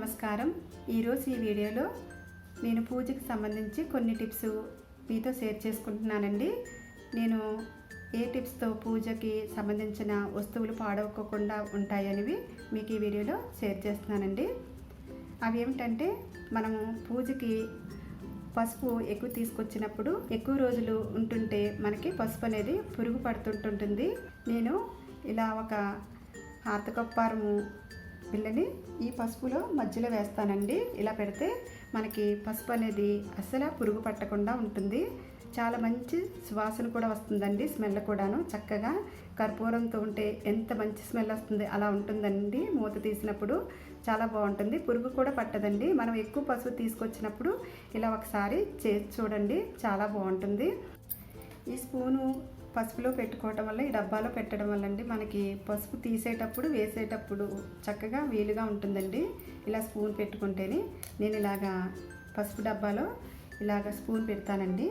నమస్కారం. ఈరోజు ఈ వీడియోలో నేను పూజకి సంబంధించి కొన్ని టిప్స్ మీతో షేర్ చేసుకుంటున్నానండి. నేను ఏ టిప్స్తో పూజకి సంబంధించిన వస్తువులు పాడవకుండా ఉంటాయనివి మీకు ఈ వీడియోలో షేర్ చేస్తున్నానండి. అవి ఏమిటంటే, మనము పూజకి పసుపు ఎక్కువ తీసుకొచ్చినప్పుడు ఎక్కువ రోజులు ఉంటుంటే మనకి పసుపు అనేది పురుగు పడుతుంటుంది. నేను ఇలా ఒక హారతకొప్పారము బిళ్ళని ఈ పసుపులో మధ్యలో వేస్తానండి. ఇలా పెడితే మనకి పసుపు అనేది అస్సలు పురుగు పట్టకుండా ఉంటుంది. చాలా మంచి సువాసన కూడా వస్తుందండి. స్మెల్ కూడాను చక్కగా కర్పూరంతో ఉంటే ఎంత మంచి స్మెల్ వస్తుంది అలా ఉంటుందండి. మూత తీసినప్పుడు చాలా బాగుంటుంది, పురుగు కూడా పట్టదండి. మనం ఎక్కువ పసుపు తీసుకొచ్చినప్పుడు ఇలా ఒకసారి చేసి చూడండి, చాలా బాగుంటుంది. ఈ స్పూను పసుపులో పెట్టుకోవటం వల్ల, ఈ డబ్బాలో పెట్టడం వల్ల అండి మనకి పసుపు తీసేటప్పుడు వేసేటప్పుడు చక్కగా వీలుగా ఉంటుందండి. ఇలా స్పూన్ పెట్టుకుంటేనే నేను ఇలాగా పసుపు డబ్బాలో ఇలాగ స్పూన్ పెడతానండి.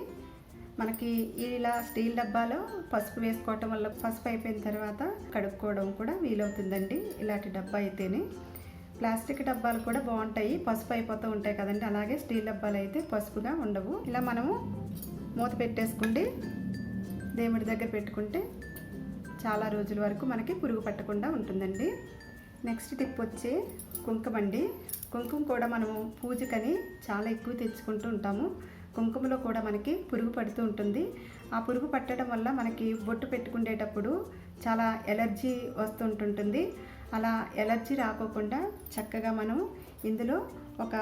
మనకి ఇలా స్టీల్ డబ్బాలో పసుపు వేసుకోవటం వల్ల పసుపు అయిపోయిన తర్వాత కడుక్కోవడం కూడా వీలవుతుందండి ఇలాంటి డబ్బా అయితేనే. ప్లాస్టిక్ డబ్బాలు కూడా బాగుంటాయి, పసుపు అయిపోతూ ఉంటాయి కదండి. అలాగే స్టీల్ డబ్బాలు అయితే పసుపుగా ఉండవు. ఇలా మనము మూత పెట్టేసుకుంటే దేవుడి దగ్గర పెట్టుకుంటే చాలా రోజుల వరకు మనకి పురుగు పట్టకుండా ఉంటుందండి. నెక్స్ట్ టిప్ వచ్చి కుంకుమ అండి. కుంకుమ కూడా మనము పూజకని చాలా ఎక్కువ తెచ్చుకుంటూ ఉంటాము. కుంకుమలో కూడా మనకి పురుగు పడుతూ ఉంటుంది. ఆ పురుగు పట్టడం వల్ల మనకి బొట్టు పెట్టుకునేటప్పుడు చాలా ఎలర్జీ వస్తుంటుంది. అలా ఎలర్జీ రాకోకుండా చక్కగా మనం ఇందులో ఒక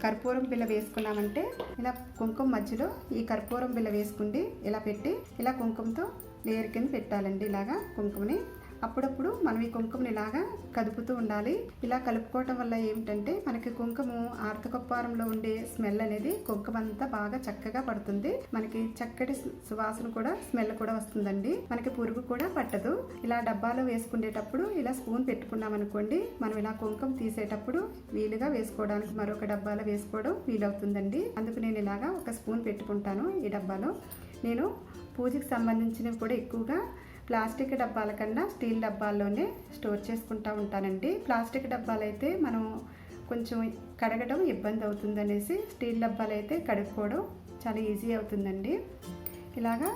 కర్పూరం బిళ్ళ వేసుకున్నామంటే, ఇలా కుంకుమ మధ్యలో ఈ కర్పూరం బిళ్ళ వేసుకుండి ఇలా పెట్టి ఇలా కుంకుమతో లేయర్ కింద పెట్టాలండి. ఇలాగా కుంకుమని అప్పుడప్పుడు మనం ఈ కుంకుమని ఇలాగా కదుపుతూ ఉండాలి. ఇలా కలుపుకోవటం వల్ల ఏమిటంటే మనకి కుంకుమ ఆర్తకొప్పారంలో ఉండే స్మెల్ అనేది కుంకుమ అంతా బాగా చక్కగా పడుతుంది. మనకి చక్కటి సువాసన కూడా స్మెల్ కూడా వస్తుందండి. మనకి పురుగు కూడా పట్టదు. ఇలా డబ్బాలో వేసుకునేటప్పుడు ఇలా స్పూన్ పెట్టుకున్నాం అనుకోండి, మనం ఇలా కుంకుమ తీసేటప్పుడు వీలుగా వేసుకోవడానికి మరొక డబ్బాలో వేసుకోవడం వీలవుతుందండి. అందుకు నేను ఇలాగా ఒక స్పూన్ పెట్టుకుంటాను ఈ డబ్బాలో. నేను పూజకి సంబంధించినవి కూడా ఎక్కువగా ప్లాస్టిక్ డబ్బాల కన్నా స్టీల్ డబ్బాల్లోనే స్టోర్ చేసుకుంటూ ఉంటానండి. ప్లాస్టిక్ డబ్బాలు అయితే మనం కొంచెం కడగడం ఇబ్బంది అవుతుంది అనేసి స్టీల్ డబ్బాలు అయితే కడుక్కోవడం చాలా ఈజీ అవుతుందండి. ఇలాగా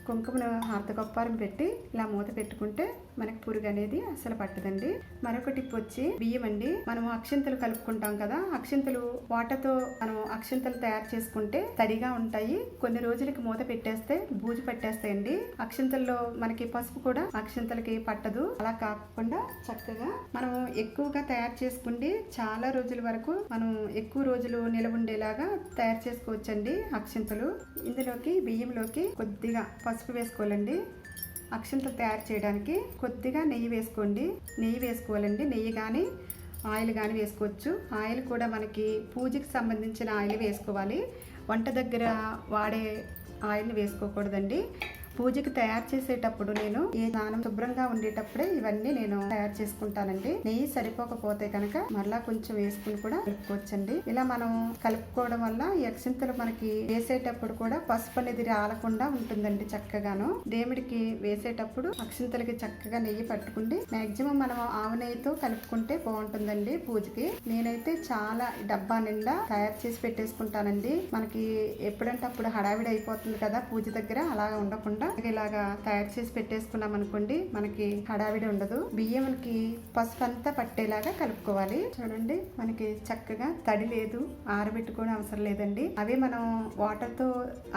కుంకుమను హారతకొప్పారం పెట్టి ఇలా మూత పెట్టుకుంటే మనకి పురుగు అనేది అసలు పట్టదండి. మరొక టిప్ వచ్చి బియ్యం అండి. మనం అక్షింతలు కలుపుకుంటాం కదా, అక్షింతలు వాటర్తో మనం అక్షింతలు తయారు చేసుకుంటే తడిగా ఉంటాయి. కొన్ని రోజులకి మూత పెట్టేస్తే బూజు పట్టేస్తాయండి. అక్షింతల్లో మనకి పసుపు కూడా అక్షింతలకి పట్టదు. అలా కాకుండా చక్కగా మనం ఎక్కువగా తయారు చేసుకుంటే చాలా రోజుల వరకు మనం ఎక్కువ రోజులు నిలవ ఉండేలాగా తయారు చేసుకోవచ్చండి అక్షింతలు. ఇందులోకి బియ్యంలోకి కొద్దిగా పసుపు వేసుకోవాలండి. అక్షింతలు తయారు చేయడానికి కొద్దిగా నెయ్యి వేసుకోండి. నెయ్యి వేసుకోవాలండి. నెయ్యి కానీ ఆయిల్ కానీ వేసుకోవచ్చు. ఆయిల్ కూడా మనకి పూజకి సంబంధించిన ఆయిల్ వేసుకోవాలి. వంట దగ్గర వాడే ఆయిల్ని వేసుకోకూడదండి. పూజకి తయారు చేసేటప్పుడు నేను ఈ స్నానం శుభ్రంగా ఉండేటప్పుడే ఇవన్నీ నేను తయారు చేసుకుంటానండి. నెయ్యి సరిపోకపోతే కనుక మరలా కొంచెం వేసుకుని కూడా కలుపుకోవచ్చండి. ఇలా మనం కలుపుకోవడం వల్ల ఈ అక్షింతలు మనకి వేసేటప్పుడు కూడా పసుపు అనేది రాలకుండా ఉంటుందండి. చక్కగాను దేవుడికి వేసేటప్పుడు అక్షింతలకి చక్కగా నెయ్యి పట్టుకుండి మాక్సిమం మనం ఆవు నెయ్యితో కలుపుకుంటే బాగుంటుందండి పూజకి. నేనైతే చాలా డబ్బా నిండా తయారు చేసి పెట్టేసుకుంటానండి. మనకి ఎప్పుడంటే అప్పుడు హడావిడి అయిపోతుంది కదా పూజ దగ్గర, అలాగా ఉండకుండా ఇలాగా తయారు చేసి పెట్టేసుకున్నాం అనుకోండి, మనకి హడావిడి ఉండదు. బియ్యంకి పసుపు అంతా పట్టేలాగా కలుపుకోవాలి. చూడండి, మనకి చక్కగా తడి లేదు, ఆరబెట్టుకోవడం అవసరం లేదండి. అవి మనం వాటర్ తో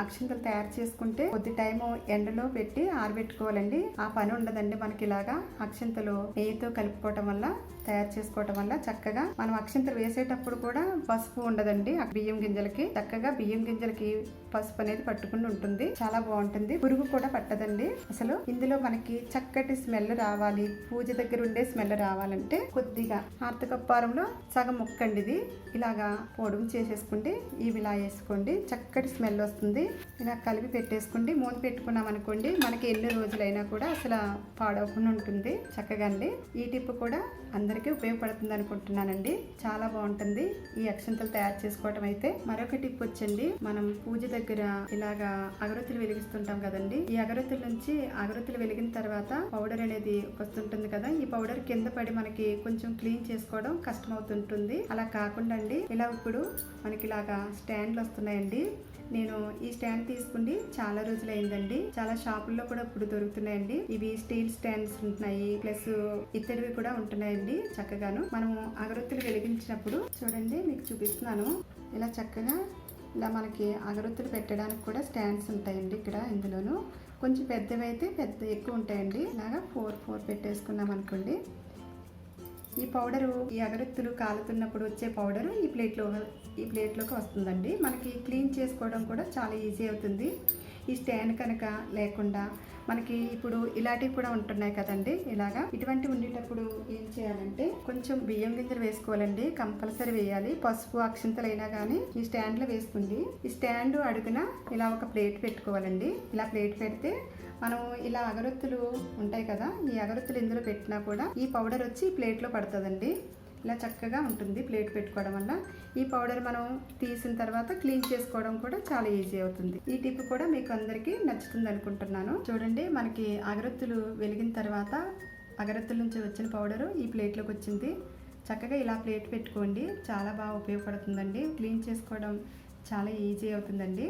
అక్షింతలు తయారు చేసుకుంటే కొద్ది టైము ఎండలో పెట్టి ఆరబెట్టుకోవాలండి. ఆ పని ఉండదండి మనకి. ఇలాగా అక్షింతలు నెయ్యితో కలుపుకోవటం వల్ల, తయారు చేసుకోవటం వల్ల చక్కగా మనం అక్షింతలు వేసేటప్పుడు కూడా పసుపు ఉండదండి. బియ్యం గింజలకి చక్కగా బియ్యం గింజలకి పసుపు అనేది పట్టుకుని ఉంటుంది. చాలా బాగుంటుంది, పురుగు కూడా పట్టదండి అసలు. ఇందులో మనకి చక్కటి స్మెల్ రావాలి, పూజ దగ్గర ఉండే స్మెల్ రావాలంటే కొద్దిగా హారతకొప్పారంలో సగం ముక్కండి ఇది ఇలాగా పొడుము చేసేసుకుంటే ఇవి ఇలా వేసుకోండి, చక్కటి స్మెల్ వస్తుంది. ఇలా కలిపి పెట్టేసుకోండి. మూత పెట్టుకున్నాం అనుకోండి, మనకి ఎన్ని రోజులైనా కూడా అసలు పాడవకుండా ఉంటుంది చక్కగా అండి. ఈ టిప్ కూడా అందరికీ ఉపయోగపడుతుంది అనుకుంటున్నానండి. చాలా బాగుంటుంది ఈ అక్షంతలు తయారు చేసుకోవటం అయితే. మరొక టిప్ వచ్చండి, మనం పూజ దగ్గర ఇలాగా అగరత్తులు వెలిగిస్తుంటాం కదండి, ఈ అగరొత్తుల నుంచి అగరొత్తులు వెలిగిన తర్వాత పౌడర్ అనేది వస్తుంటుంది కదా, ఈ పౌడర్ కింద పడి మనకి కొంచెం క్లీన్ చేసుకోవడం కష్టం అవుతుంటుంది. అలా కాకుండా అండి ఇలా ఇప్పుడు మనకి ఇలాగా స్టాండ్లు వస్తున్నాయండి. నేను ఈ స్టాండ్ తీసుకుని చాలా రోజులు అయిందండి. చాలా షాపుల్లో కూడా ఇప్పుడు దొరుకుతున్నాయండి. ఇవి స్టీల్ స్టాండ్స్ ఉంటున్నాయి, ప్లస్ ఇత్తడివి కూడా ఉంటున్నాయండి. చక్కగాను మనము అగరొత్తులు వెలిగించినప్పుడు చూడండి, మీకు చూపిస్తున్నాను. ఇలా చక్కగా ఇలా మనకి అగరొత్తులు పెట్టడానికి కూడా స్టాండ్స్ ఉంటాయండి. ఇక్కడ ఇందులోను కొంచెం పెద్దవి అయితే ఎక్కువ ఉంటాయండి. ఇలాగా 4 పెట్టేసుకున్నాం అనుకోండి. ఈ పౌడరు ఈ అగరొత్తులు కాలుతున్నప్పుడు వచ్చే పౌడరు ఈ ప్లేట్లోకి వస్తుందండి. మనకి క్లీన్ చేసుకోవడం కూడా చాలా ఈజీ అవుతుంది. ఈ స్టాండ్ కనుక లేకుండా మనకి ఇప్పుడు ఇలాంటివి కూడా ఉంటున్నాయి కదండి. ఇలాగా ఇటువంటి ఉండేటప్పుడు ఏం చేయాలంటే కొంచెం బియ్యం గింజలు వేసుకోవాలండి, కంపల్సరీ వేయాలి. పసుపు అక్షింతలు అయినా కానీ ఈ స్టాండ్లో వేసుకుంది. ఈ స్టాండ్ అడుగున ఇలా ఒక ప్లేట్ పెట్టుకోవాలండి. ఇలా ప్లేట్ పెడితే మనం ఇలా అగరొత్తులు ఉంటాయి కదా, ఈ అగరొత్తులు ఇందులో పెట్టినా కూడా ఈ పౌడర్ వచ్చి ఈ ప్లేట్లో పడుతుందండి. ఇలా చక్కగా ఉంటుంది ప్లేట్ పెట్టుకోవడం వల్ల. ఈ పౌడర్ మనం తీసిన తర్వాత క్లీన్ చేసుకోవడం కూడా చాలా ఈజీ అవుతుంది. ఈ టిప్ కూడా మీకు అందరికీ నచ్చుతుంది అనుకుంటున్నాను. చూడండి, మనకి అగరొత్తులు వెలిగిన తర్వాత అగరొత్తుల నుంచి వచ్చిన పౌడరు ఈ ప్లేట్లోకి వచ్చింది. చక్కగా ఇలా ప్లేట్ పెట్టుకోండి, చాలా బాగా ఉపయోగపడుతుందండి. క్లీన్ చేసుకోవడం చాలా ఈజీ అవుతుందండి.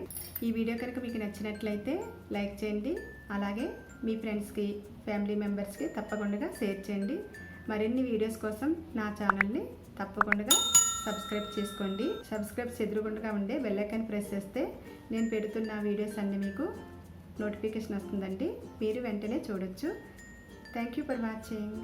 ఈ వీడియో కనుక మీకు నచ్చినట్లయితే లైక్ చేయండి. అలాగే మీ ఫ్రెండ్స్కి, ఫ్యామిలీ మెంబర్స్కి తప్పకుండా షేర్ చేయండి. మరిన్ని వీడియోస్ కోసం నా ఛానల్ని తప్పకుండా సబ్స్క్రైబ్ చేసుకోండి. సబ్స్క్రైబ్ ఎదురుగుండగా ఉండే బెల్ ఐకాన్ ప్రెస్ చేస్తే నేను పెడుతున్న వీడియోస్ అన్నీ మీకు నోటిఫికేషన్ వస్తుందండి. మీరు వెంటనే చూడొచ్చు. Thank you for watching.